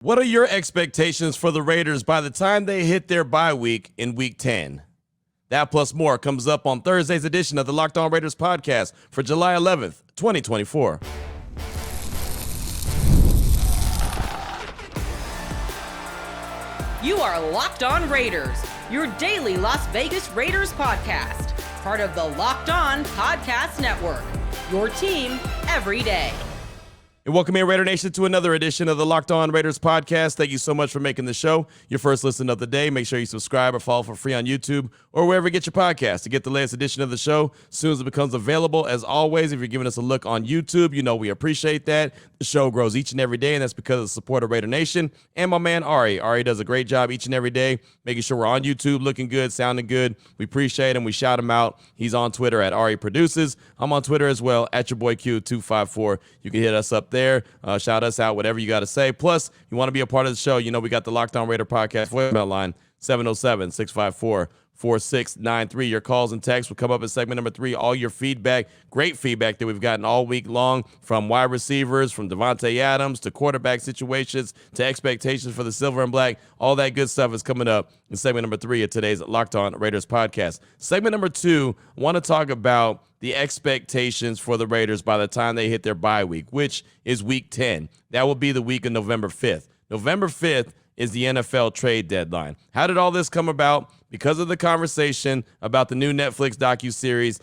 What are your expectations for the Raiders by the time they hit their bye week in Week 10? That plus more comes up on Thursday's edition of the Locked On Raiders podcast for July 11th, 2024. You are Locked On Raiders, your daily Las Vegas Raiders podcast, part of the Locked On Podcast Network, your team every day. And welcome in, Raider Nation, to another edition of the Locked On Raiders podcast. Thank you so much for making the show your first listen of the day. Make sure you subscribe or follow for free on YouTube or wherever you get your podcast to get the latest edition of the show as soon as it becomes available. As always, if you're giving us a look on YouTube, you know we appreciate that. The show grows each and every day, and that's because of the support of Raider Nation and my man Ari. Ari does a great job each and every day, making sure we're on YouTube, looking good, sounding good. We appreciate him. We shout him out. He's on Twitter at Ari Produces. I'm on Twitter as well, at your boy Q254. You can hit us up there. Shout us out, whatever you got to say. Plus, you want to be a part of the show, you know we got the Locked On Raider podcast voicemail line, 707-654-4693. Your calls and texts will come up in segment number 3. All your feedback, great feedback that we've gotten all week long from wide receivers, from Devontae Adams to quarterback situations to expectations for the Silver and Black. All that good stuff is coming up in segment number 3 of today's Locked On Raiders podcast. Segment number 2, I want to talk about the expectations for the Raiders by the time they hit their bye week, which is Week 10. That will be the week of November 5th. November 5th is the NFL trade deadline. How did all this come about? Because of the conversation about the new Netflix docuseries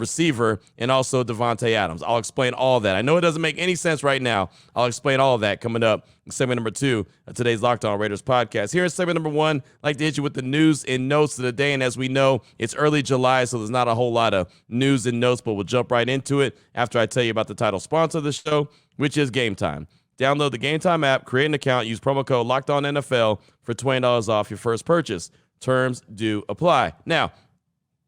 receiver and also Devontae Adams. I'll explain all that. I know it doesn't make any sense right now. I'll explain all of that coming up in segment number 2 of today's Locked On Raiders podcast. Here in segment number 1, I'd like to hit you with the news and notes of the day. And as we know, it's early July, so there's not a whole lot of news and notes, but we'll jump right into it after I tell you about the title sponsor of the show, which is Gametime. Download the Gametime app, create an account, use promo code LOCKEDONNFL for $20 off your first purchase. Terms do apply. Now,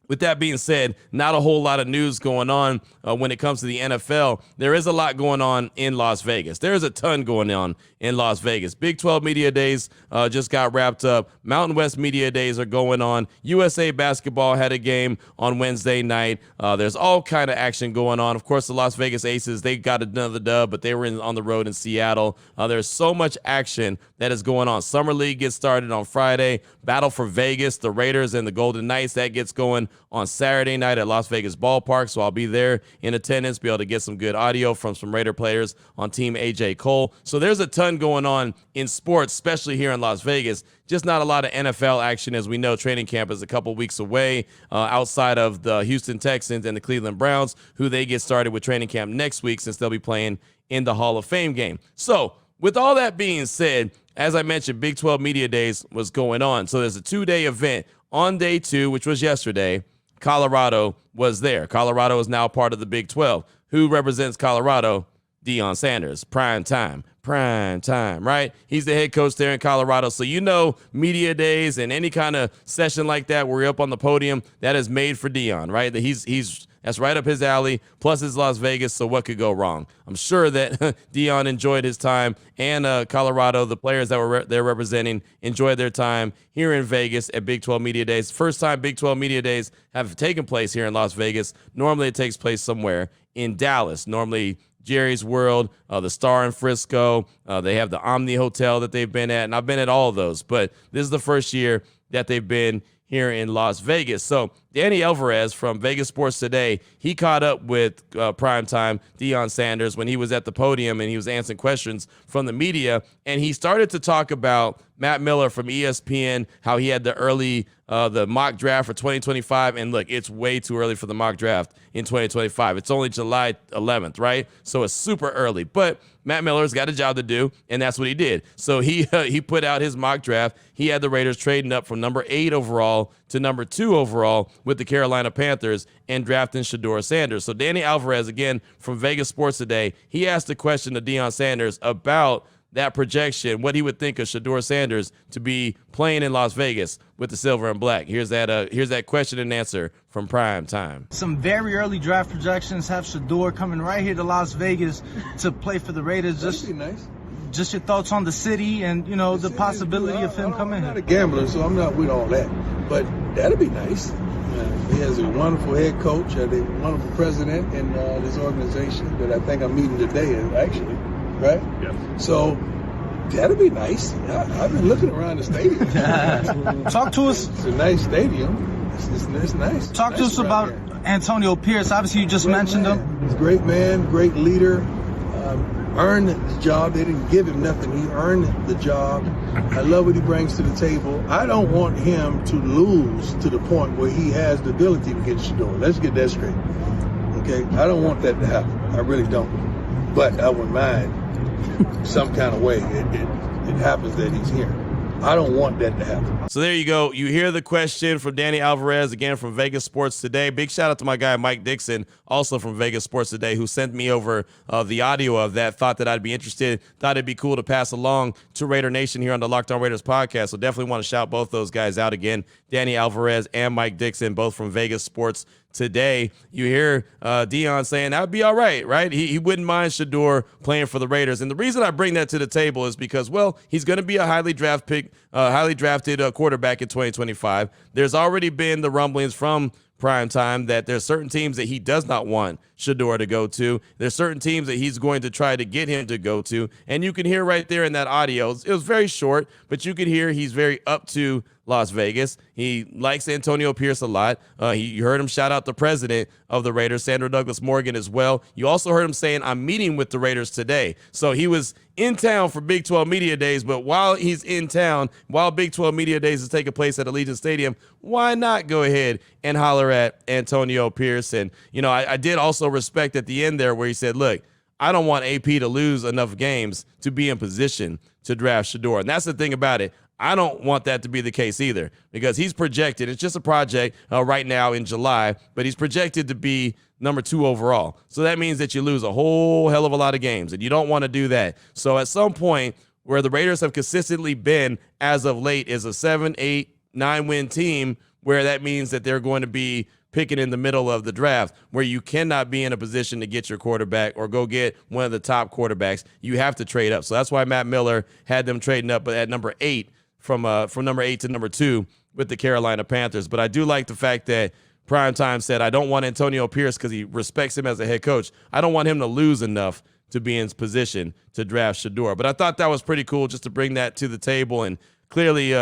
with that being said, not a whole lot of news going on when it comes to the NFL. There is a lot going on in Las Vegas. There is a ton going on in Las Vegas. Big 12 Media Days just got wrapped up. Mountain West Media Days are going on. USA Basketball had a game on Wednesday night. There's all kind of action going on. Of course, the Las Vegas Aces, they got another dub, but they were on the road in Seattle. There's so much action that is going on. Summer League gets started on Friday. Battle for Vegas, the Raiders and the Golden Knights, that gets going on Saturday night at Las Vegas Ballpark, so I'll be there in attendance, be able to get some good audio from some Raider players on Team AJ Cole. So there's a ton going on in sports, especially here in Las Vegas. Just not a lot of NFL action. As we know, training camp is a couple weeks away outside of the Houston Texans and the Cleveland Browns, who they get started with training camp next week since they'll be playing in the Hall of Fame game. So with all that being said, as I mentioned, Big 12 Media Days was going on. So there's a 2-day event. On day 2, which was yesterday, Colorado was there. Colorado is now part of the Big 12. Who represents Colorado? Deion Sanders. Prime time, right? He's the head coach there in Colorado. So you know media days and any kind of session like that where you're up on the podium, that is made for Deion, right? That's right up his alley, plus it's Las Vegas, so what could go wrong? I'm sure that Deion enjoyed his time, and Colorado, the players that were they're representing, enjoyed their time here in Vegas at Big 12 Media Days. First time Big 12 Media Days have taken place here in Las Vegas. Normally it takes place somewhere in Dallas. Normally Jerry's World, the Star in Frisco. They have the Omni Hotel that they've been at, and I've been at all of those, but this is the first year that they've been here in Las Vegas. So Danny Alvarez from Vegas Sports Today, he caught up with primetime Deion Sanders when he was at the podium and he was answering questions from the media, and he started to talk about Matt Miller from ESPN, how he had the mock draft for 2025, and look, it's way too early for the mock draft in 2025. It's only July 11th, right? So it's super early, but Matt Miller's got a job to do, and that's what he did. So he put out his mock draft. He had the Raiders trading up from number 8 overall to number 2 overall with the Carolina Panthers and drafting Shedeur Sanders. So Danny Alvarez, again, from Vegas Sports Today, he asked a question to Deion Sanders about that projection, what he would think of Shedeur Sanders to be playing in Las Vegas with the Silver and Black. Here's that question and answer from Prime Time. Some very early draft projections have Shedeur coming right here to Las Vegas to play for the Raiders. That'd be nice. Just your thoughts on the city and, you know, the possibility of him coming here. I'm not a gambler, so I'm not with all that. But that'd be nice. He has a wonderful head coach, a wonderful president in this organization that I think I'm meeting today, actually, right? Yeah. So That'd be nice. I've been looking around the stadium. Talk to us. It's a nice stadium. It's nice. Talk to us about Antonio Pierce. Obviously, you just mentioned him. He's a great man, great leader. Earned the job. They didn't give him nothing. He earned the job. I love what he brings to the table. I don't want him to lose to the point where he has the ability to get Shador. Let's get that straight. Okay? I don't want that to happen. I really don't. But I wouldn't mind some kind of way it happens that he's here. I don't want that to happen. So there you go. You hear the question from Danny Alvarez, again from Vegas Sports Today. Big shout out to my guy Mike Dixon, also from Vegas Sports Today, who sent me over the audio of that. Thought that I'd be interested. Thought it'd be cool to pass along to Raider Nation here on the Locked On Raiders podcast. So definitely want to shout both those guys out again. Danny Alvarez and Mike Dixon, both from Vegas Sports Today. You hear Dion saying that would be all right, right? He wouldn't mind Shador playing for the Raiders. And the reason I bring that to the table is because, well, he's going to be a highly drafted quarterback in 2025. There's already been the rumblings from Primetime that there's certain teams that he does not want Shador to go to. There's certain teams that he's going to try to get him to go to. And you can hear right there in that audio, it was very short, but you could hear he's very up to Las Vegas. He likes Antonio Pierce a lot. You heard him shout out the president of the Raiders, Sandra Douglas Morgan, as well. You also heard him saying, I'm meeting with the Raiders today. So he was in town for Big 12 Media Days, but while he's in town, while Big 12 Media Days is taking place at Allegiant Stadium, why not go ahead and holler at Antonio Pierce? And, you know, I did also respect at the end there where he said, look, I don't want AP to lose enough games to be in position to draft Shador. And that's the thing about it. I don't want that to be the case either, because he's projected, it's just a project right now in July, but he's projected to be number 2 overall. So that means that you lose a whole hell of a lot of games, and you don't want to do that. So at some point, where the Raiders have consistently been as of late is a 7, 8, 9-win team, where that means that they're going to be picking in the middle of the draft, where you cannot be in a position to get your quarterback or go get one of the top quarterbacks. You have to trade up. So that's why Matt Miller had them trading up at number 8 from number 8 to number 2 with the Carolina Panthers. But I do like the fact that Primetime said, I don't want Antonio Pierce because he respects him as a head coach. I don't want him to lose enough to be in position to draft Shador. But I thought that was pretty cool just to bring that to the table. And clearly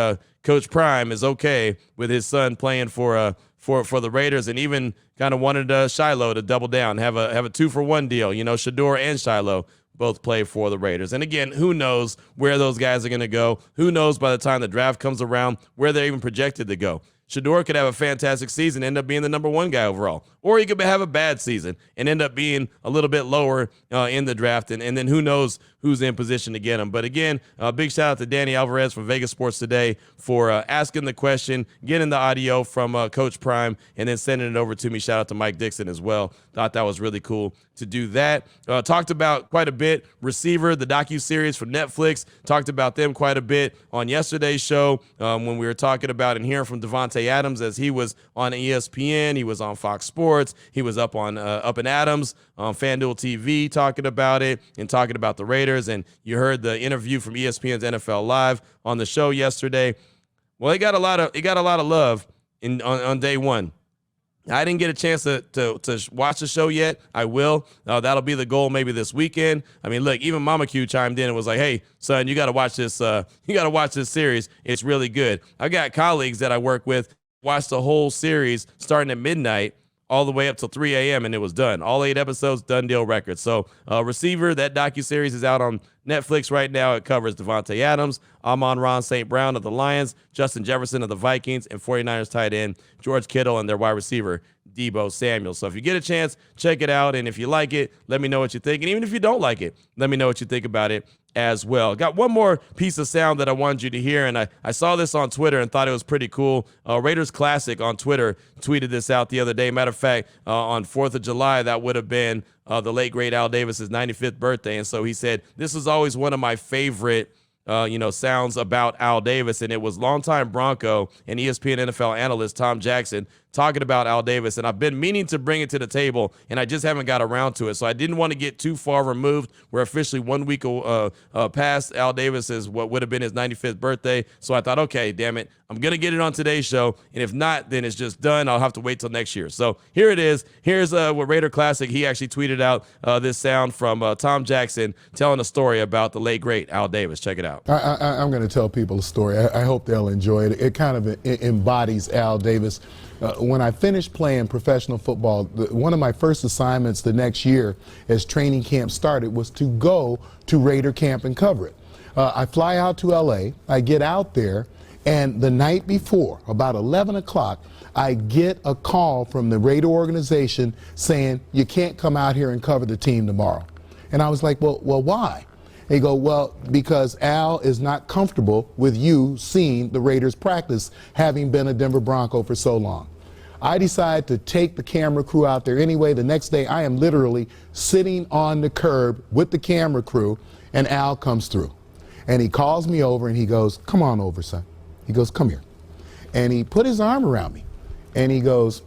Coach Prime is okay with his son playing for the Raiders, and even kind of wanted Shiloh to double down, have a 2-for-1 deal. You know, Shador and Shiloh both play for the Raiders. And again, who knows where those guys are going to go? Who knows by the time the draft comes around where they're even projected to go? Shador could have a fantastic season, end up being the number 1 guy overall. Or he could have a bad season and end up being a little bit lower in the draft. And then who knows who's in position to get him. But again, big shout out to Danny Alvarez from Vegas Sports Today for asking the question, getting the audio from Coach Prime, and then sending it over to me. Shout out to Mike Dixon as well. Thought that was really cool to do that. Talked about quite a bit Receiver, the docuseries from Netflix. Talked about them quite a bit on yesterday's show when we were talking about and hearing from Davante Adams as he was on ESPN. He was on Fox Sports. He was up on Up and Adams on FanDuel TV talking about it and talking about the Raiders. And you heard the interview from ESPN's NFL Live on the show yesterday. Well, it got a lot of love on day one. I didn't get a chance to watch the show yet. I will. That'll be the goal maybe this weekend. I mean, look, even Mama Q chimed in and was like, hey, son, you got to watch this. You got to watch this series. It's really good. I got colleagues that I work with watch the whole series starting at midnight all the way up till 3 a.m. and it was done. All 8 episodes, done deal record. So Receiver, that docuseries is out on Netflix right now. It covers Davante Adams, Amon-Ra St. Brown of the Lions, Justin Jefferson of the Vikings, and 49ers tight end George Kittle and their wide receiver Deebo Samuel. So if you get a chance, check it out. And if you like it, let me know what you think. And even if you don't like it, let me know what you think about it as well. Got one more piece of sound that I wanted you to hear, and I saw this on Twitter and thought it was pretty cool. Raiders Classic on Twitter tweeted this out the other day. Matter of fact, on 4th of July, that would have been the late, great Al Davis's 95th birthday. And so he said, this is always one of my favorite sounds about Al Davis. And it was longtime Bronco and ESPN NFL analyst Tom Jackson talking about Al Davis, and I've been meaning to bring it to the table, and I just haven't got around to it. So I didn't want to get too far removed. We're officially 1 week past Al Davis's what would have been his 95th birthday. So I thought, okay, damn it, I'm going to get it on today's show, and if not, then it's just done. I'll have to wait till next year. So here it is. Here's what Raider Classic. He actually tweeted out this sound from Tom Jackson telling a story about the late, great Al Davis. Check it out. I'm going to tell people a story. I hope they'll enjoy it. It kind of embodies Al Davis. When I finished playing professional football, one of my first assignments the next year as training camp started was to go to Raider camp and cover it. I fly out to L.A., I get out there, and the night before, about 11 o'clock, I get a call from the Raider organization saying, you can't come out here and cover the team tomorrow. And I was like, well, why? They go, well, because Al is not comfortable with you seeing the Raiders practice, having been a Denver Bronco for so long. I decide to take the camera crew out there anyway. The next day, I am literally sitting on the curb with the camera crew, and Al comes through. And he calls me over, and he goes, come on over, son. He goes, come here. And he put his arm around me, and he goes,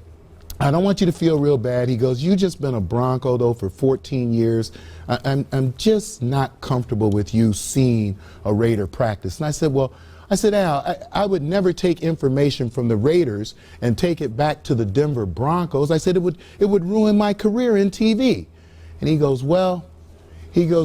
I don't want you to feel real bad. He goes, you just been a Bronco, though, for 14 years. I'm just not comfortable with you seeing a Raider practice. And I said, well, Al, I would never take information from the Raiders and take it back to the Denver Broncos. I said it would ruin my career in TV. And he goes,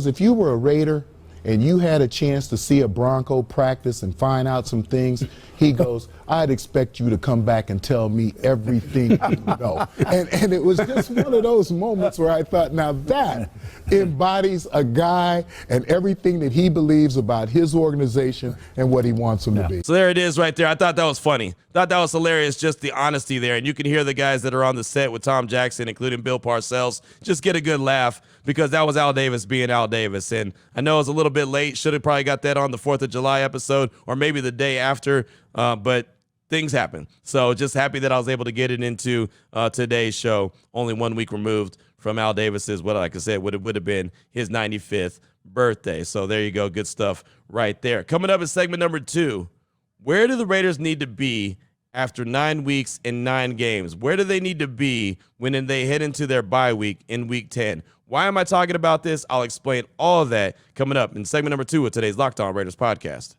if you were a Raider and you had a chance to see a Bronco practice and find out some things, he goes, I'd expect you to come back and tell me everything you know. And it was just one of those moments where I thought, now that embodies a guy and everything that he believes about his organization and what he wants him to be. So there it is right there. I thought that was funny. Thought that was hilarious, just the honesty there. And you can hear the guys that are on the set with Tom Jackson, including Bill Parcells, just get a good laugh because that was Al Davis being Al Davis. And I know it was a little bit late. Should have probably got that on the 4th of July episode or maybe the day after, but things happen. So just happy that I was able to get it into today's show, only 1 week removed from Al Davis's, what like I said, would have been his 95th birthday. So there you go. Good stuff right there. Coming up in segment number 2, where do the Raiders need to be after 9 weeks and 9 games? Where do they need to be when they head into their bye week in week 10? Why am I talking about this? I'll explain all of that coming up in segment number 2 of today's Locked On Raiders podcast.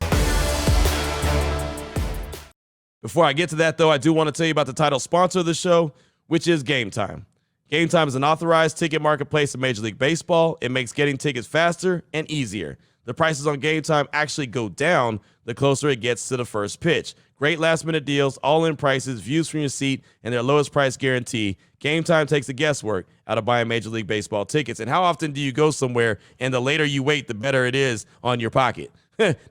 Before I get to that, though, I do want to tell you about the title sponsor of the show, which is Gametime. Gametime is an authorized ticket marketplace in Major League Baseball. It makes getting tickets faster and easier. The prices on Gametime actually go down the closer it gets to the first pitch. Great last-minute deals, all-in prices, views from your seat, and their lowest price guarantee. Gametime takes the guesswork out of buying Major League Baseball tickets. And how often do you go somewhere and the later you wait, the better it is on your pocket?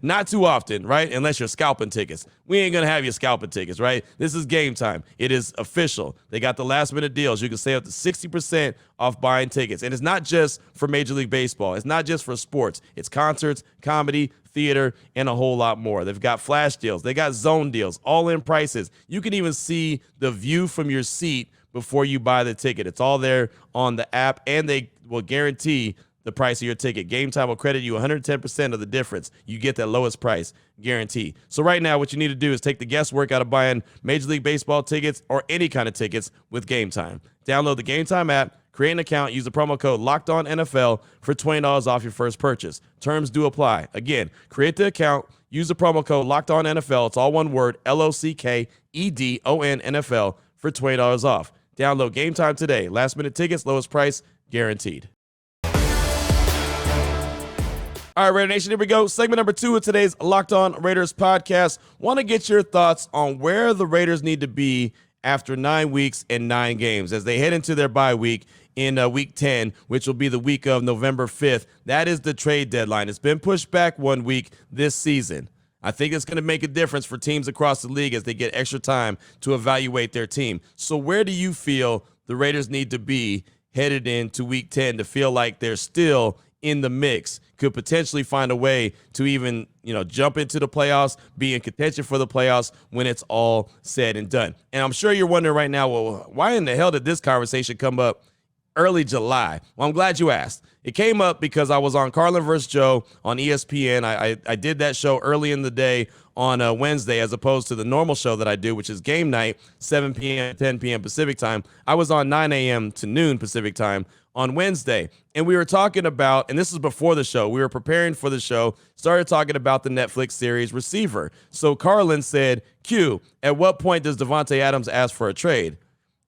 Not too often, right? Unless you're scalping tickets. We ain't going to have you scalping tickets, right? This is Gametime. It is official. They got the last minute deals. You can save up to 60% off buying tickets. And it's not just for Major League Baseball. It's not just for sports. It's concerts, comedy, theater, and a whole lot more. They've got flash deals. They got zone deals, all in prices. You can even see the view from your seat before you buy the ticket. It's all there on the app, and they will guarantee the price of your ticket. Gametime will credit you 110% of the difference. You get that lowest price guarantee. So right now, what you need to do is take the guesswork out of buying Major League Baseball tickets or any kind of tickets with Gametime. Download the Gametime app, create an account, use the promo code LOCKEDONNFL for $20 off your first purchase. Terms do apply. Again, create the account, use the promo code LOCKEDONNFL. It's all one word, LOCKEDONNFL for $20 off. Download Gametime today. Last minute tickets, lowest price guaranteed. All right, Raider Nation, here we go. Segment number 2 of today's Locked On Raiders podcast. Want to get your thoughts on where the Raiders need to be after 9 weeks and 9 games as they head into their bye week in week 10, which will be the week of November 5th. That is the trade deadline. It's been pushed back 1 week this season. I think it's going to make a difference for teams across the league as they get extra time to evaluate their team. So where do you feel the Raiders need to be headed into week 10 to feel like they're still in the mix, could potentially find a way to even, jump into the playoffs, be in contention for the playoffs when it's all said and done? And I'm sure you're wondering right now, well, why in the hell did this conversation come up early July? Well, I'm glad you asked. It came up because I was on Carlin vs. Joe on ESPN. I did that show early in the day on a Wednesday as opposed to the normal show that I do, which is Game Night, 7 p.m., 10 p.m. Pacific time. I was on 9 a.m. to noon Pacific time on Wednesday. And we were talking about, and this is before the show, we were preparing for the show, started talking about the Netflix series Receiver. So Carlin said, Q, at what point does Davante Adams ask for a trade?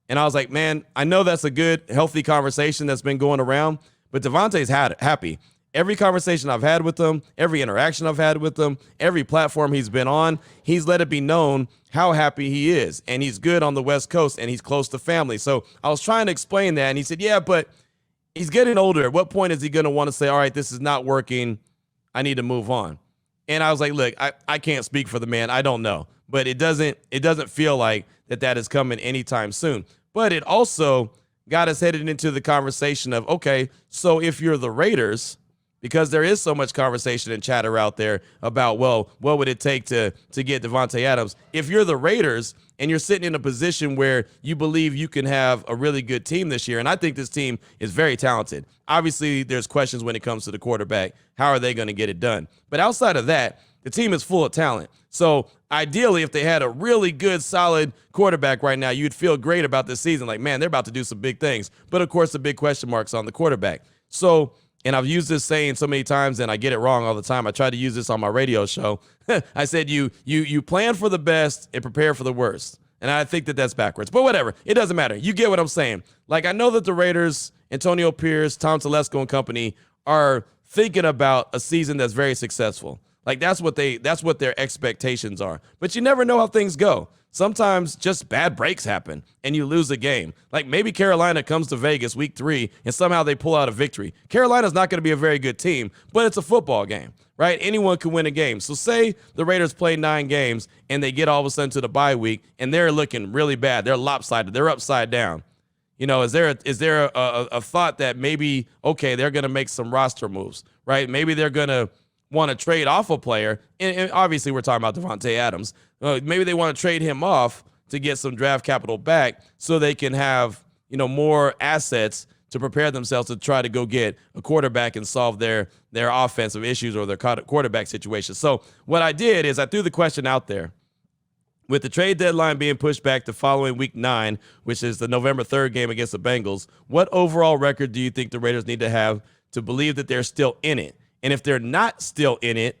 And I was like, man, I know that's a good, healthy conversation that's been going around, but Davante's happy. Every conversation I've had with him, every interaction I've had with him, every platform he's been on, he's let it be known how happy he is. And he's good on the West Coast, and he's close to family. So I was trying to explain that, and he said, yeah, but he's getting older. At what point is he going to want to say, all right, this is not working, I need to move on? And I was like, look, I can't speak for the man. I don't know. But it doesn't feel like that is coming anytime soon. But it also got us headed into the conversation of, okay, so if you're the Raiders, because there is so much conversation and chatter out there about, well, what would it take to get Davante Adams? If you're the Raiders and you're sitting in a position where you believe you can have a really good team this year, and I think this team is very talented. Obviously, there's questions when it comes to the quarterback. How are they going to get it done? But outside of that, the team is full of talent. So ideally, if they had a really good, solid quarterback right now, you'd feel great about this season. Like, man, they're about to do some big things. But, of course, the big question mark's on the quarterback. So, and I've used this saying so many times, and I get it wrong all the time. I try to use this on my radio show. I said you plan for the best and prepare for the worst. And I think that's backwards. But whatever. It doesn't matter. You get what I'm saying. Like, I know that the Raiders, Antonio Pierce, Tom Telesco and company are thinking about a season that's very successful. Like, that's what their expectations are. But you never know how things go. Sometimes just bad breaks happen and you lose a game. Like, maybe Carolina comes to Vegas week 3 and somehow they pull out a victory. Carolina's not going to be a very good team, but it's a football game, right? Anyone can win a game. So say the Raiders play 9 games and they get all of a sudden to the bye week and they're looking really bad. They're lopsided. They're upside down. You know, is there a thought that maybe, okay, they're going to make some roster moves, right? Maybe they're going to want to trade off a player, and obviously we're talking about Davante Adams. Maybe they want to trade him off to get some draft capital back so they can have, more assets to prepare themselves to try to go get a quarterback and solve their offensive issues or their quarterback situation. So what I did is I threw the question out there. With the trade deadline being pushed back to following week 9, which is the November 3rd game against the Bengals, what overall record do you think the Raiders need to have to believe that they're still in it? And if they're not still in it,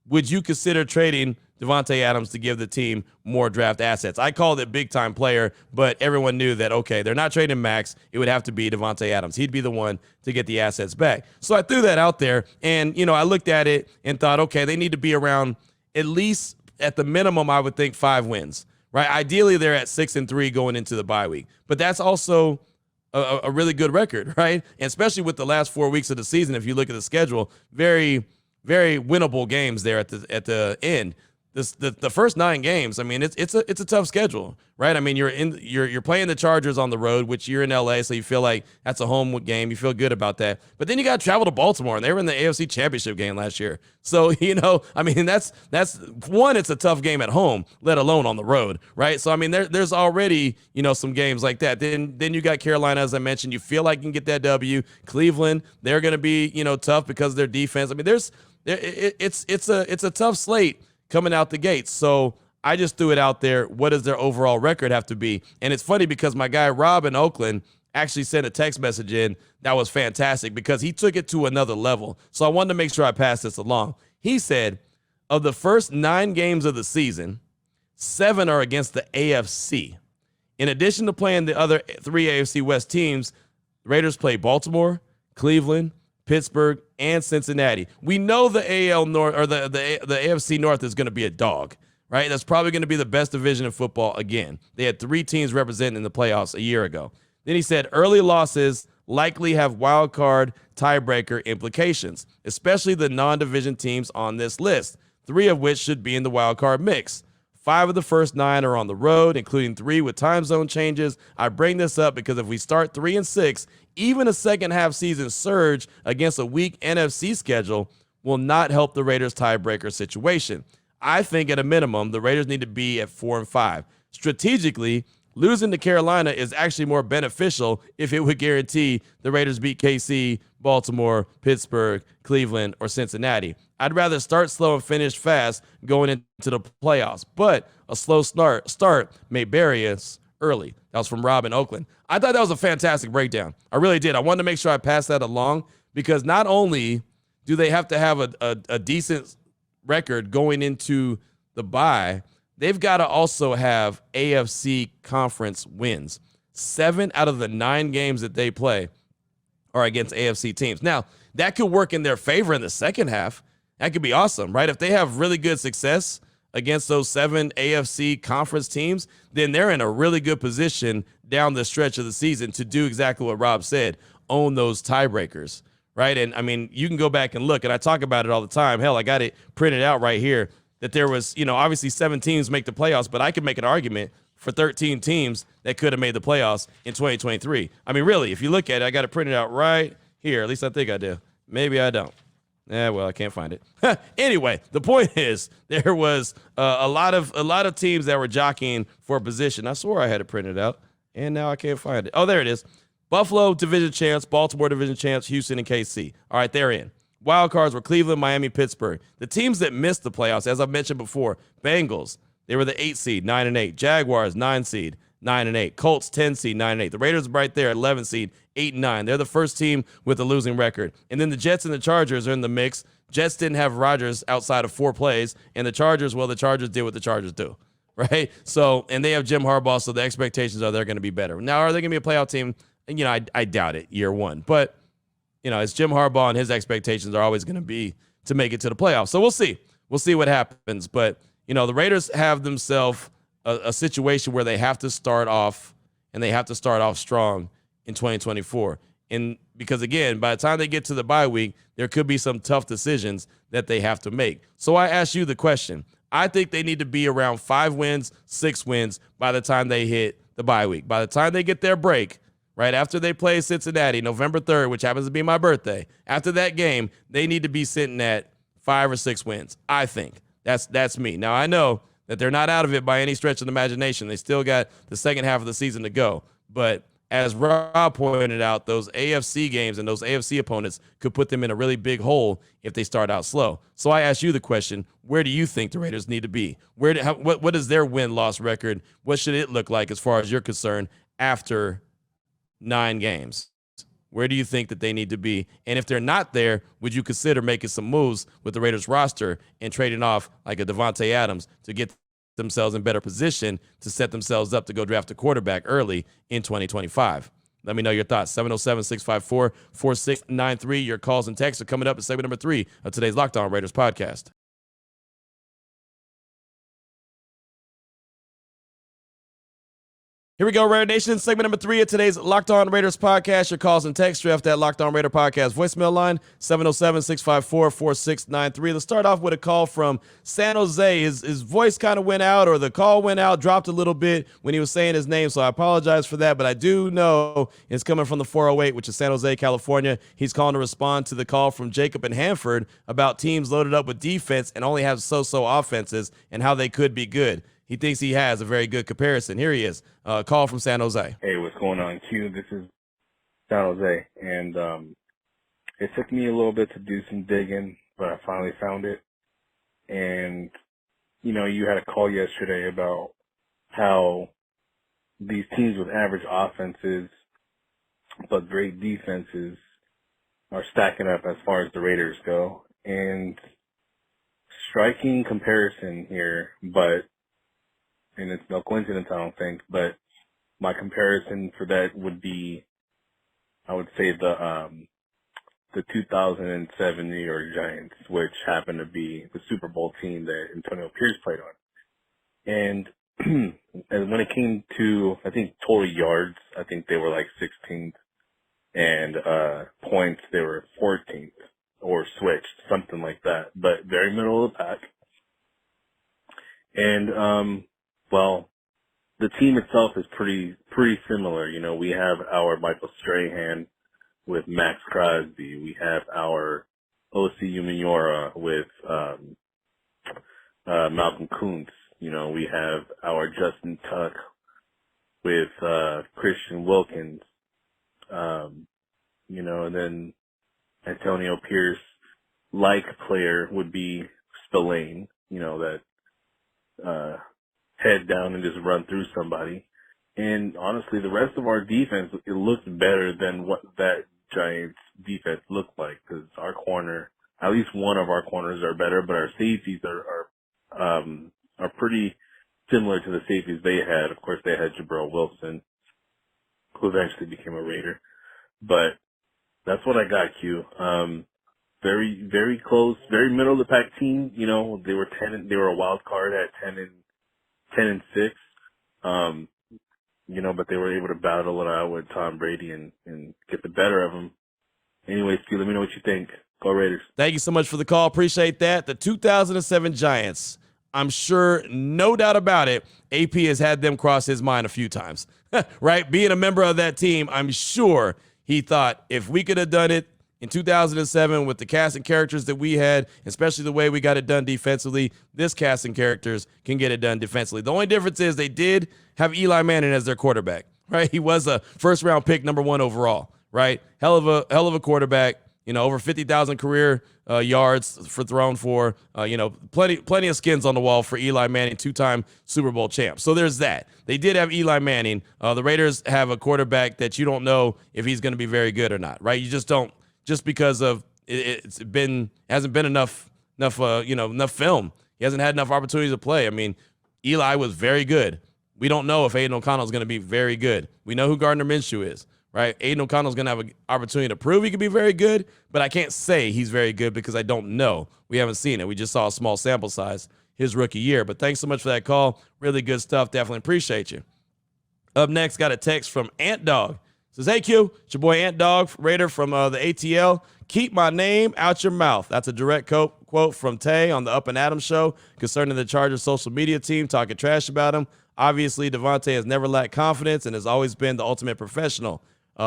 would you consider trading Davante Adams to give the team more draft assets? I called it big-time player, but everyone knew that, okay, they're not trading Max. It would have to be Davante Adams. He'd be the one to get the assets back. So I threw that out there, and, I looked at it and thought, okay, they need to be around at least at the minimum, I would think 5 wins, right? Ideally, they're at 6-3 going into the bye week. But that's also a really good record, right? And especially with the last 4 weeks of the season, if you look at the schedule, very, very winnable games there at the end. The first 9 games, I mean, it's a tough schedule, right? I mean, you're playing the Chargers on the road, which you're in LA, so you feel like that's a home game. You feel good about that. But then you got to travel to Baltimore, and they were in the AFC Championship game last year. So, I mean, that's one, it's a tough game at home, let alone on the road, right? So, I mean, there's already, some games like that. Then you got Carolina, as I mentioned. You feel like you can get that W. Cleveland, they're going to be, tough because of their defense. I mean, it's a tough slate coming out the gates. So I just threw it out there. What does their overall record have to be? And it's funny because my guy Rob in Oakland actually sent a text message in that was fantastic because he took it to another level. So I wanted to make sure I passed this along. He said, of the first 9 games of the season, 7 are against the AFC. In addition to playing the other 3 AFC West teams, the Raiders play Baltimore, Cleveland, Pittsburgh, and Cincinnati. We know the AL North or the AFC North is going to be a dog, right? That's probably going to be the best division in football again. They had 3 teams representing in the playoffs a year ago. Then he said early losses likely have wild card tiebreaker implications, especially the non-division teams on this list, 3 of which should be in the wild card mix. 5 of the first 9 are on the road, including 3 with time zone changes. I bring this up because if we start 3-6, even a second half season surge against a weak NFC schedule will not help the Raiders' tiebreaker situation. I think at a minimum, the Raiders need to be at 4-5. Strategically, losing to Carolina is actually more beneficial if it would guarantee the Raiders beat KC, Baltimore, Pittsburgh, Cleveland, or Cincinnati. I'd rather start slow and finish fast going into the playoffs, but a slow start may bury us early. That was from Rob in Oakland. I thought that was a fantastic breakdown. I really did. I wanted to make sure I passed that along because not only do they have to have a decent record going into the bye, they've got to also have AFC conference wins. 7 out of the 9 games that they play are against AFC teams. Now, that could work in their favor in the second half. That could be awesome, right? If they have really good success against those 7 AFC conference teams, then they're in a really good position down the stretch of the season to do exactly what Rob said, own those tiebreakers, right? And, I mean, you can go back and look, and I talk about it all the time. Hell, I got it printed out right here that there was, obviously 7 teams make the playoffs, but I could make an argument for 13 teams that could have made the playoffs in 2023. I mean, really, if you look at it, I got it printed out right here. At least I think I do. Maybe I don't. Well, I can't find it. Anyway, the point is there was a lot of teams that were jockeying for a position. I swore I had it printed out, and now I can't find it. Oh, there it is. Buffalo division champs, Baltimore division champs, Houston and KC. All right, they're in. Wild cards were Cleveland, Miami, Pittsburgh. The teams that missed the playoffs, as I've mentioned before, Bengals, they were the 8 seed, 9-8. Jaguars, 9 seed, 9-8. Colts, 10 seed, 9-8. The Raiders right there, 11 seed, 8-9. They're the first team with a losing record. And then the Jets and the Chargers are in the mix. Jets didn't have Rodgers outside of 4 plays, and the Chargers did what the Chargers do, right? So, and they have Jim Harbaugh, so the expectations are they're going to be better. Now, are they going to be a playoff team? I doubt it year one. But, it's Jim Harbaugh, and his expectations are always going to be to make it to the playoffs. So we'll see. We'll see what happens. But, the Raiders have themselves a situation where they have to start off, and they have to start off strong in 2024. And because, again, by the time they get to the bye week, there could be some tough decisions that they have to make. So I ask you the question. I think they need to be around 5 wins, 6 wins by the time they hit the bye week. By the time they get their break, right after they play Cincinnati, November 3rd, which happens to be my birthday, after that game, they need to be sitting at 5 or 6 wins, I think. That's me. Now, I know that they're not out of it by any stretch of the imagination. They still got the second half of the season to go. But as Rob pointed out, those AFC games and those AFC opponents could put them in a really big hole if they start out slow. So I ask you the question, where do you think the Raiders need to be? What is their win-loss record? What should it look like as far as you're concerned after 9 games? Where do you think that they need to be? And if they're not there, would you consider making some moves with the Raiders roster and trading off like a Devontae Adams to get themselves in better position to set themselves up to go draft a quarterback early in 2025? Let me know your thoughts. 707-654-4693. Your calls and texts are coming up in segment number 3 of today's Locked On Raiders podcast. Here we go, Raider Nation. Segment number 3 of today's Locked On Raiders podcast. Your calls and texts draft that Locked On Raider podcast voicemail line, 707-654-4693. Let's start off with a call from San Jose. His voice kind of went out, or the call went out, dropped a little bit when he was saying his name, so I apologize for that, but I do know it's coming from the 408, which is San Jose, California. He's calling to respond to the call from Jacob and Hanford about teams loaded up with defense and only have so-so offenses and how they could be good. He thinks he has a very good comparison. Here he is. Call from San Jose. Hey, what's going on, Q? This is San Jose. And it took me a little bit to do some digging, but I finally found it. And, you had a call yesterday about how these teams with average offenses but great defenses are stacking up as far as the Raiders go. And striking comparison here, and it's no coincidence, I don't think, but my comparison for that would be, I would say the 2007 New York Giants, which happened to be the Super Bowl team that Antonio Pierce played on. And when it came to, I think, total yards, I think they were like 16th, and points, they were 14th, or switched, something like that, but very middle of the pack. And, well, the team itself is pretty similar. We have our Michael Strahan with Max Crosby. We have our O.C. Umenyiora with Malcolm Kuntz. We have our Justin Tuck with Christian Wilkins, and then Antonio Pierce, like player would be Spillane, that head down and just run through somebody. And honestly, the rest of our defense, it looked better than what that Giants defense looked like, because our corner, at least one of our corners are better, but our safeties are pretty similar to the safeties they had. Of course, they had Jabril Wilson, who eventually became a Raider. But that's what I got, Q. Very, very close, very middle of the pack team. They were a wild card at 10-6. But they were able to battle it out with Tom Brady and get the better of him. Anyways, Q, let me know what you think. Go Raiders. Thank you so much for the call. Appreciate that. The 2007 Giants, I'm sure, no doubt about it, AP has had them cross his mind a few times, right? Being a member of that team, I'm sure he thought if we could have done it in 2007 with the cast and characters that we had, especially the way we got it done defensively, this cast and characters can get it done defensively. The only difference is they did have Eli Manning as their quarterback, right? He was a first-round pick, number 1 overall, right? Hell of a quarterback. Over 50,000 career yards thrown for, plenty of skins on the wall for Eli Manning, 2-time Super Bowl champ. So there's that. They did have Eli Manning. The Raiders have a quarterback that you don't know if he's going to be very good or not, right? You just don't, just because of hasn't been enough film. He hasn't had enough opportunities to play. I mean, Eli was very good. We don't know if Aiden O'Connell is going to be very good. We know who Gardner Minshew is. Right, Aiden O'Connell's going to have an opportunity to prove he could be very good, but I can't say he's very good because I don't know. We haven't seen it. We just saw a small sample size his rookie year. But thanks so much for that call. Really good stuff. Definitely appreciate you. Up next, got a text from Ant Dog. Says, hey, Q, it's your boy Ant Dog, Raider from the ATL. Keep my name out your mouth. That's a direct quote from Tay on the Up and Adams show concerning the Chargers social media team talking trash about him. Obviously, Devontae has never lacked confidence and has always been the ultimate professional.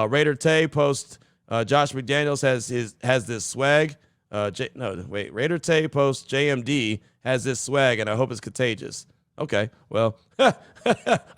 Raider Tay posts Josh McDaniels has this swag. Raider Tay posts JMD has this swag, and I hope it's contagious. Okay, well, I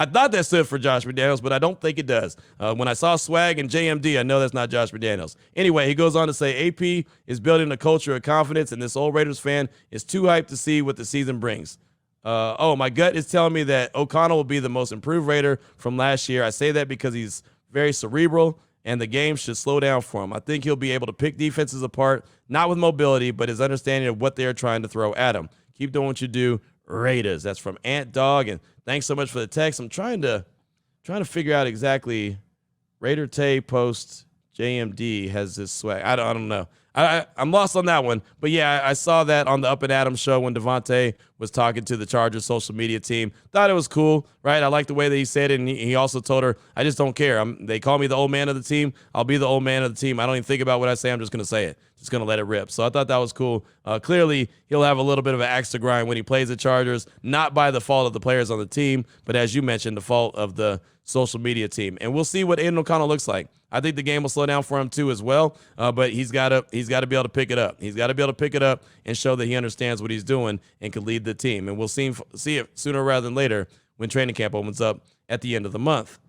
thought that stood for Josh McDaniels, but I don't think it does. When I saw swag and JMD, I know that's not Josh McDaniels. Anyway, he goes on to say AP is building a culture of confidence, and this old Raiders fan is too hyped to see what the season brings. My gut is telling me that O'Connell will be the most improved Raider from last year. I say that because he's very cerebral, and the game should slow down for him. I think he'll be able to pick defenses apart, not with mobility, but his understanding of what they're trying to throw at him. Keep doing what you do, Raiders. That's from Ant Dog, and thanks so much for the text. I'm trying to figure out exactly. Raider Tay post JMD has this swag. I don't know. I'm lost on that one. But, yeah, I saw that on the Up and Adams show when Devontae was talking to the Chargers social media team. Thought it was cool, right? I like the way that he said it, and he also told her, I just don't care. They call me the old man of the team. I'll be the old man of the team. I don't even think about what I say. I'm just going to say it. Just going to let it rip. So I thought that was cool. Clearly, he'll have a little bit of an axe to grind when he plays the Chargers, not by the fault of the players on the team, but as you mentioned, the fault of the social media team. And we'll see what Aiden O'Connell looks like. I think the game will slow down for him too as well, but he's got to be able to pick it up. He's got to be able to pick it up and show that he understands what he's doing and can lead the team. And we'll see it sooner rather than later when training camp opens up at the end of the month.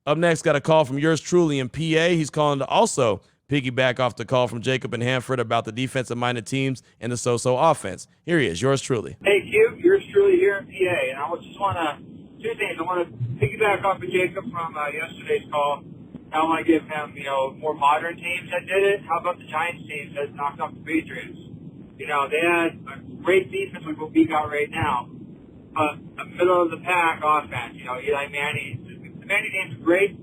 Up next, got a call from yours truly in PA. He's calling to also piggyback off the call from Jacob and Hanford about the defensive-minded teams and the so-so offense. Here he is, yours truly. Hey, Q, yours truly here in PA. And I just want to, 2 things. I want to piggyback off of Jacob from yesterday's call. I want to give him, more modern teams that did it. How about the Giants teams that knocked off the Patriots? They had a great defense like what we got right now, but a middle-of-the-pack offense. Eli Manning, the Manning game's great,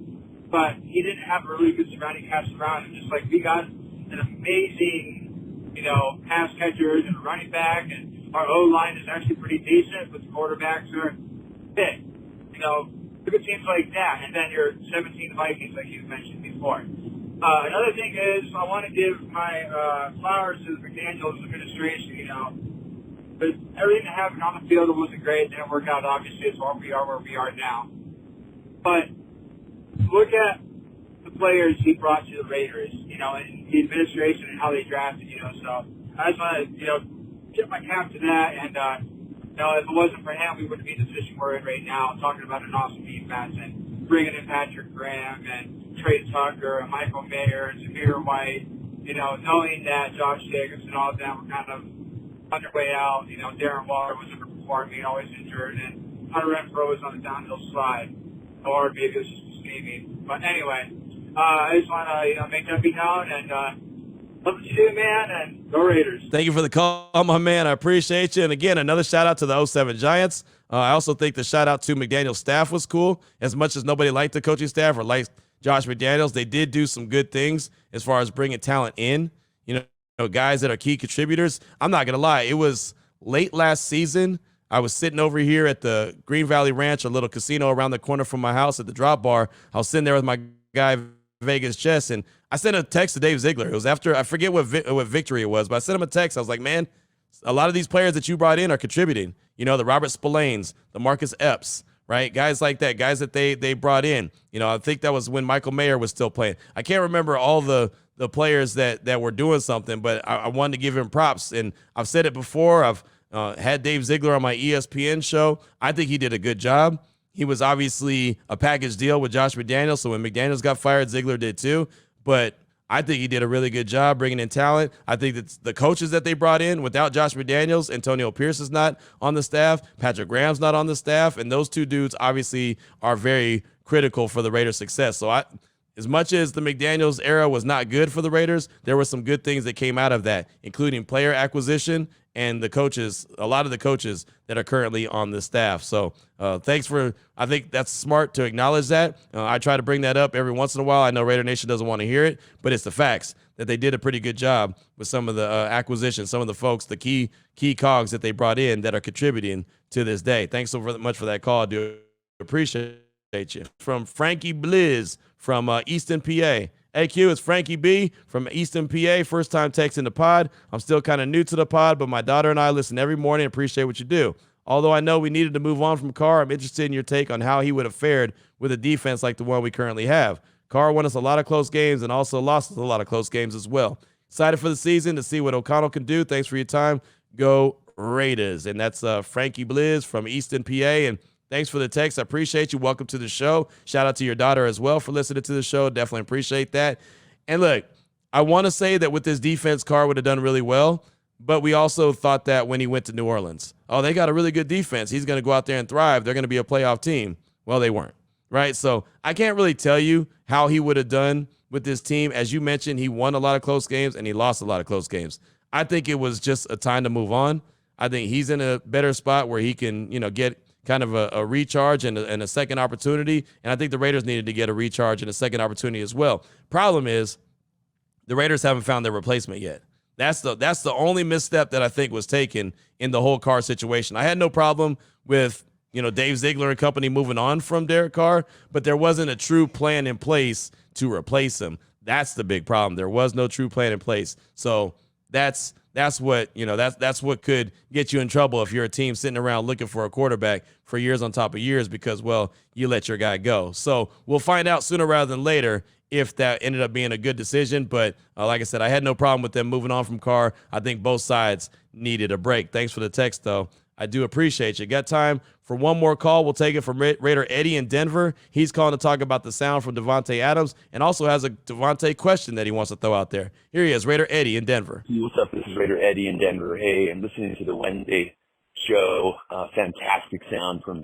but he didn't have a really good surrounding cast around him. Just like we got an amazing, pass catchers and a running back, and our O-line is actually pretty decent, but the quarterbacks are fit. Look at teams like that, and then your 17 Vikings, like you mentioned before. Another thing is, I want to give my flowers to the McDaniels administration. But everything that happened on the field wasn't great. It didn't work out. Obviously, it's where we are now. But look at the players he brought to the Raiders, and the administration and how they drafted. So I just want to, tip my cap to that, and if it wasn't for him, we wouldn't be in the position we're in right now, talking about an awesome defense. And bringing in Patrick Graham and Trey Tucker and Michael Mayer and Zamir White, knowing that Josh Jacobs and all of them were kind of on their way out. Darren Waller was underperforming, always injured, and Hunter Renfrow was on the downhill slide. Or maybe it was just scheming. But anyway, I just want to, make that be known, and love what you do, man, and go Raiders. Thank you for the call, my man. I appreciate you. And again, another shout out to the 07 Giants. I also think the shout out to McDaniel's staff was cool. As much as nobody liked the coaching staff or liked Josh McDaniels, they did do some good things as far as bringing talent in, guys that are key contributors. I'm not going to lie. It was late last season. I was sitting over here at the Green Valley Ranch, a little casino around the corner from my house at the Drop Bar. I was sitting there with my guy, Vegas Chess, and I sent a text to Dave Ziegler. It was after, I forget what victory it was, but I sent him a text. I was like, man, a lot of these players that you brought in are contributing. The Robert Spillanes, the Marcus Epps, right? Guys like that, guys that they brought in. I think that was when Michael Mayer was still playing. I can't remember all the players that were doing something, but I wanted to give him props. And I've said it before. I've had Dave Ziegler on my ESPN show. I think he did a good job. He was obviously a package deal with Josh McDaniels, so when McDaniels got fired, Ziegler did too. But I think he did a really good job bringing in talent. I think that the coaches that they brought in, without Josh McDaniels, Antonio Pierce is not on the staff, Patrick Graham's not on the staff, and those two dudes obviously are very critical for the Raiders' success. So as much as the McDaniels era was not good for the Raiders, there were some good things that came out of that, including player acquisition and the coaches, a lot of the coaches that are currently on the staff. So I think that's smart to acknowledge that. I try to bring that up every once in a while. I know Raider Nation doesn't want to hear it, but it's the facts that they did a pretty good job with some of the acquisitions, some of the folks, the key cogs that they brought in that are contributing to this day. Thanks so much for that call. I do appreciate you. From Frankie Blizz from Easton, PA. Hey, Q, it's Frankie B from Easton, PA. First time texting the pod. I'm still kind of new to the pod, but my daughter and I listen every morning and appreciate what you do. Although I know we needed to move on from Carr, I'm interested in your take on how he would have fared with a defense like the one we currently have. Carr won us a lot of close games and also lost us a lot of close games as well. Excited for the season to see what O'Connell can do. Thanks for your time. Go Raiders. And that's Frankie Blizz from Easton, PA. And thanks for the text. I appreciate you. Welcome to the show. Shout out to your daughter as well for listening to the show. Definitely appreciate that. And look, I want to say that with this defense, Carr would have done really well, but we also thought that when he went to New Orleans, they got a really good defense. He's going to go out there and thrive. They're going to be a playoff team. Well, they weren't, right? So I can't really tell you how he would have done with this team. As you mentioned, he won a lot of close games and he lost a lot of close games. I think it was just a time to move on. I think he's in a better spot where he can, get kind of a recharge and a second opportunity. And I think the Raiders needed to get a recharge and a second opportunity as well. Problem is the Raiders haven't found their replacement yet. That's the only misstep that I think was taken in the whole Carr situation. I had no problem with, Dave Ziegler and company moving on from Derek Carr, but there wasn't a true plan in place to replace him. That's the big problem. There was no true plan in place. So that's what, that's what could get you in trouble if you're a team sitting around looking for a quarterback for years on top of years because, well, you let your guy go. So we'll find out sooner rather than later if that ended up being a good decision. But like I said, I had no problem with them moving on from Carr. I think both sides needed a break. Thanks for the text, though. I do appreciate you. Got time for one more call? We'll take it from Raider Eddie in Denver. He's calling to talk about the sound from Davante Adams and also has a Davante question that he wants to throw out there. Here he is, Raider Eddie in Denver. What's up? This is Raider Eddie in Denver. Hey, I'm listening to the Wednesday show. Fantastic sound from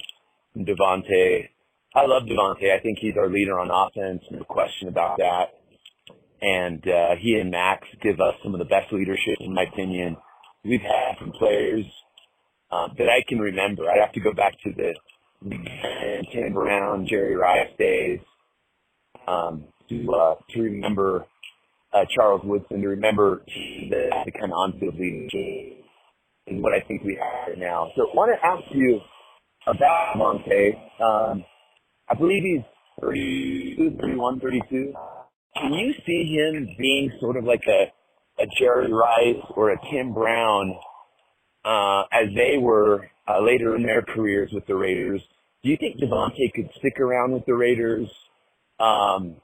Davante. I love Davante. I think he's our leader on offense, no question about that. And he and Max give us some of the best leadership, in my opinion, we've had from players that I can remember. I'd have to go back to the Tim Brown, Jerry Rice days to remember Charles Woodson, to remember the kind of on-field leadership and what I think we have right now. So I want to ask you about Davante. I believe he's 32, 31, 32. Can you see him being sort of like a Jerry Rice or a Tim Brown as they were later in their careers with the Raiders? Do you think Davante could stick around with the Raiders and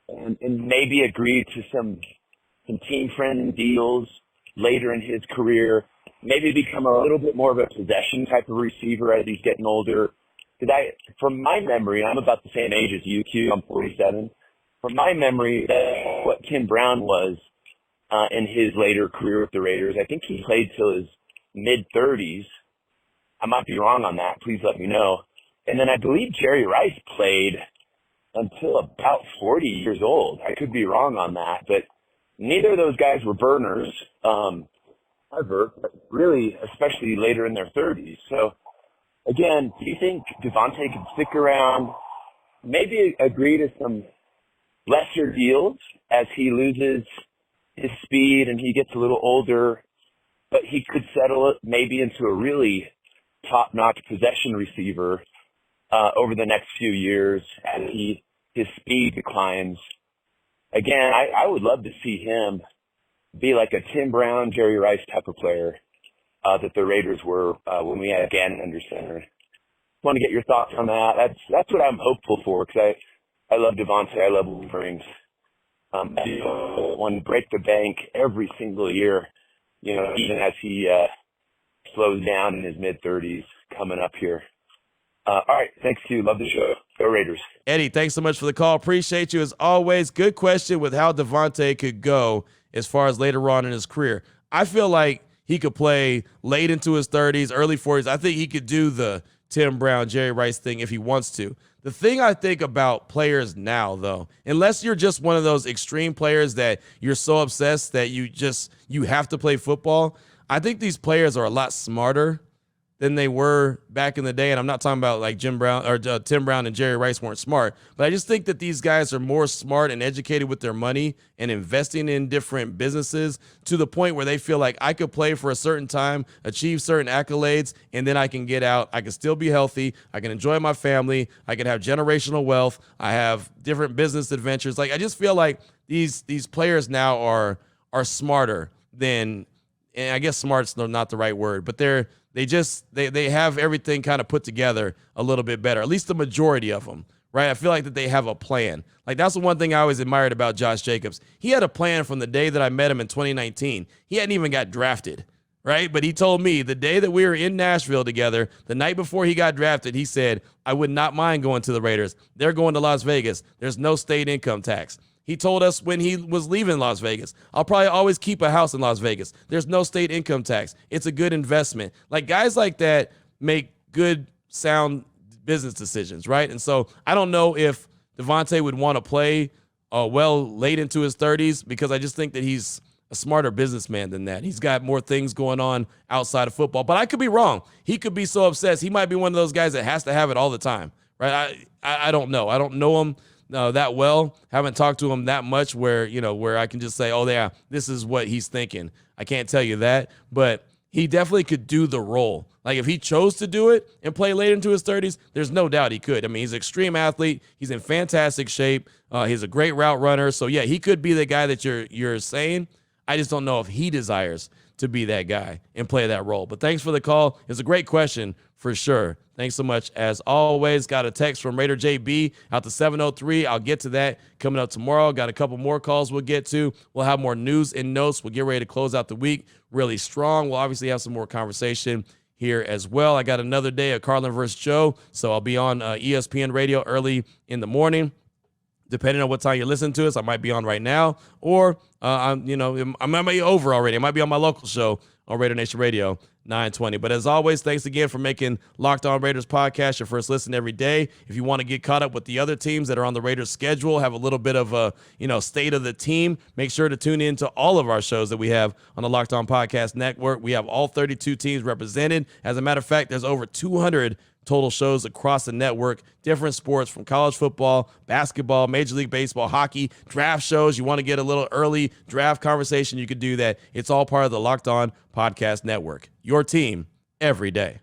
maybe agree to some team-friendly deals later in his career, maybe become a little bit more of a possession type of receiver as he's getting older, from my memory, I'm about the same age as you, Q. I'm 47. From my memory, that's what Tim Brown was in his later career with the Raiders. I think he played till his mid-30s. I might be wrong on that. Please let me know. And then I believe Jerry Rice played until about 40 years old. I could be wrong on that, but neither of those guys were burners, ever, but really, especially later in their 30s. So, again, do you think Davante can stick around, maybe agree to some lesser deals as he loses his speed and he gets a little older, but he could settle it maybe into a really top-notch possession receiver over the next few years as his speed declines? Again, I would love to see him be like a Tim Brown, Jerry Rice type of player that the Raiders were when we had Gannon under center. Want to get your thoughts on that? That's what I'm hopeful for, because I love Davante. I love what he brings. I want to break the bank every single year, even as he slows down in his mid-30s coming up here. All right, thanks, Q. Love the show. Go Raiders. Eddie, thanks so much for the call. Appreciate you as always. Good question with how Davante could go as far as later on in his career. I feel like he could play late into his 30s, early 40s. I think he could do the Tim Brown, Jerry Rice thing if he wants to. The thing I think about players now, though, unless you're just one of those extreme players that you're so obsessed that you have to play football, I think these players are a lot smarter than they were back in the day. And I'm not talking about like Tim Brown and Jerry Rice weren't smart, but I just think that these guys are more smart and educated with their money and investing in different businesses to the point where they feel like I could play for a certain time, achieve certain accolades, and then I can get out. I can still be healthy. I can enjoy my family. I can have generational wealth. I have different business adventures. Like, I just feel like these players now are smarter than, and I guess smart's not the right word, but they have everything kind of put together a little bit better, at least the majority of them, right? I feel like that they have a plan. Like, that's the one thing I always admired about Josh Jacobs. He had a plan from the day that I met him in 2019. He hadn't even got drafted, right? But he told me the day that we were in Nashville together, the night before he got drafted, he said, I would not mind going to the Raiders. They're going to Las Vegas. There's no state income tax. He told us when he was leaving Las Vegas, I'll probably always keep a house in Las Vegas. There's no state income tax. It's a good investment. Like, guys like that make good, sound business decisions, right? And so I don't know if Davante would want to play late into his 30s, because I just think that he's a smarter businessman than that. He's got more things going on outside of football. But I could be wrong. He could be so obsessed. He might be one of those guys that has to have it all the time, right? I don't know. I don't know him that well. Haven't talked to him that much where I can just say, oh yeah, this is what he's thinking. I can't tell you that, but he definitely could do the role. Like, if he chose to do it and play late into his 30s, there's no doubt he could. I mean, he's an extreme athlete. He's in fantastic shape. He's a great route runner. So yeah, he could be the guy that you're saying. I just don't know if he desires to be that guy and play that role. But thanks for the call. It's a great question for sure. Thanks so much. As always, got a text from Raider JB out to 703. I'll get to that coming up tomorrow. Got a couple more calls we'll get to. We'll have more news and notes. We'll get ready to close out the week really strong. We'll obviously have some more conversation here as well. I got another day of Carlin versus Joe, so I'll be on ESPN radio early in the morning. Depending on what time you're listening to us, I might be on right now, or I might be over already. I might be on my local show on Raider Nation Radio 920. But as always, thanks again for making Locked On Raiders podcast your first listen every day. If you want to get caught up with the other teams that are on the Raiders schedule, have a little bit of a state of the team, make sure to tune in to all of our shows that we have on the Locked On Podcast Network. We have all 32 teams represented. As a matter of fact, there's over 200 total shows across the network, different sports from college football, basketball, Major League Baseball, hockey, draft shows. You want to get a little early draft conversation, you could do that. It's all part of the Locked On Podcast Network, your team every day.